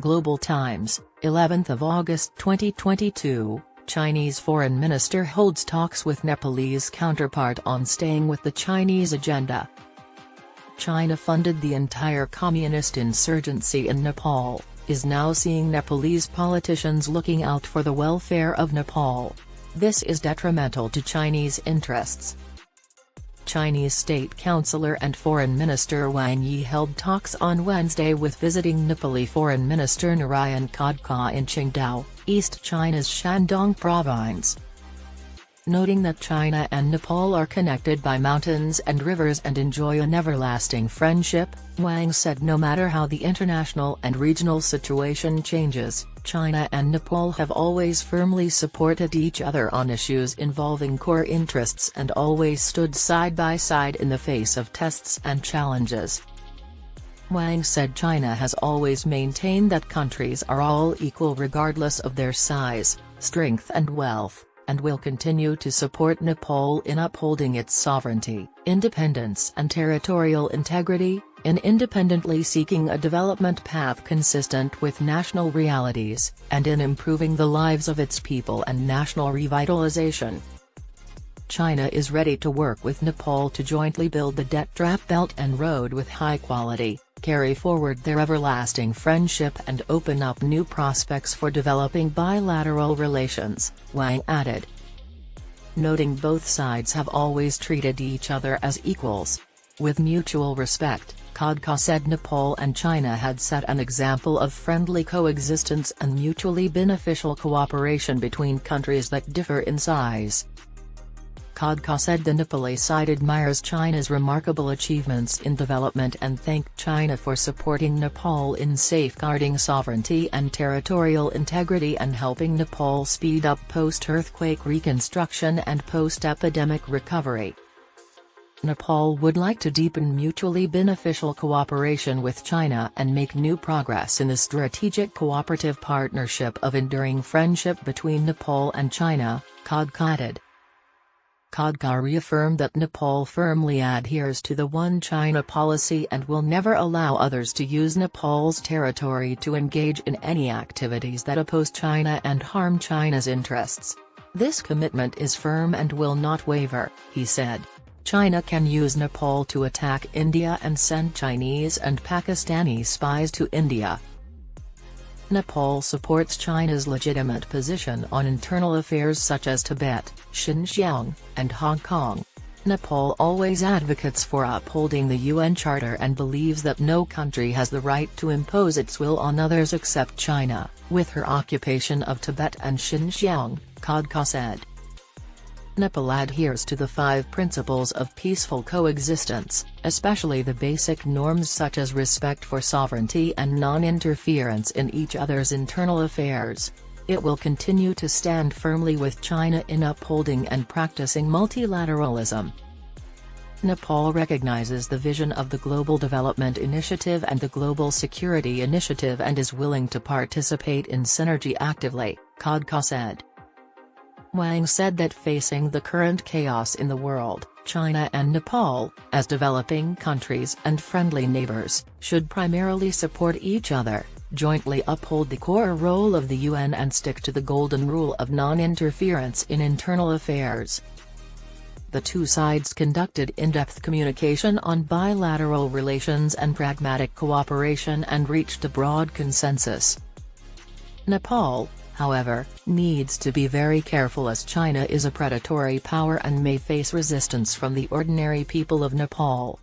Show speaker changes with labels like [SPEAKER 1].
[SPEAKER 1] Global Times, 11th of August 2022, Chinese Foreign Minister holds talks with Nepalese counterpart on staying with the Chinese agenda. China funded the entire communist insurgency in Nepal, is now seeing Nepalese politicians looking out for the welfare of Nepal. This is detrimental to Chinese interests. Chinese State Councilor and Foreign Minister Wang held talks on Wednesday with visiting Nepali Foreign Minister Narayan Khadka in Qingdao, East China's Shandong province. Noting that China and Nepal are connected by mountains and rivers and enjoy an everlasting friendship, Wang said no matter how the international and regional situation changes, China and Nepal have always firmly supported each other on issues involving core interests and always stood side by side in the face of tests and challenges. Wang said China has always maintained that countries are all equal regardless of their size, strength and wealth, and will continue to support Nepal in upholding its sovereignty, independence and territorial integrity, in independently seeking a development path consistent with national realities, and in improving the lives of its people and national revitalization. China is ready to work with Nepal to jointly build the debt trap belt and road with high quality, carry forward their everlasting friendship and open up new prospects for developing bilateral relations, Wang added. Noting both sides have always treated each other as equals. With mutual respect, Khadka said Nepal and China had set an example of friendly coexistence and mutually beneficial cooperation between countries that differ in size. Khadka said the Nepali side admires China's remarkable achievements in development and thanked China for supporting Nepal in safeguarding sovereignty and territorial integrity and helping Nepal speed up post-earthquake reconstruction and post-epidemic recovery. Nepal would like to deepen mutually beneficial cooperation with China and make new progress in the strategic cooperative partnership of enduring friendship between Nepal and China, Khadka added. Khadka reaffirmed that Nepal firmly adheres to the One China policy and will never allow others to use Nepal's territory to engage in any activities that oppose China and harm China's interests. This commitment is firm and will not waver, he said. China can use Nepal to attack India and send Chinese and Pakistani spies to India. Nepal supports China's legitimate position on internal affairs such as Tibet, Xinjiang, and Hong Kong. Nepal always advocates for upholding the UN Charter and believes that no country has the right to impose its will on others except China, with her occupation of Tibet and Xinjiang, Khadka said. Nepal adheres to the 5 principles of peaceful coexistence, especially the basic norms such as respect for sovereignty and non-interference in each other's internal affairs. It will continue to stand firmly with China in upholding and practicing multilateralism. Nepal recognizes the vision of the Global Development Initiative and the Global Security Initiative and is willing to participate in synergy actively, Khadka said. Wang said that facing the current chaos in the world, China and Nepal, as developing countries and friendly neighbors, should primarily support each other, jointly uphold the core role of the UN and stick to the golden rule of non-interference in internal affairs. The two sides conducted in-depth communication on bilateral relations and pragmatic cooperation and reached a broad consensus. Nepal, however, needs to be very careful as China is a predatory power and may face resistance from the ordinary people of Nepal.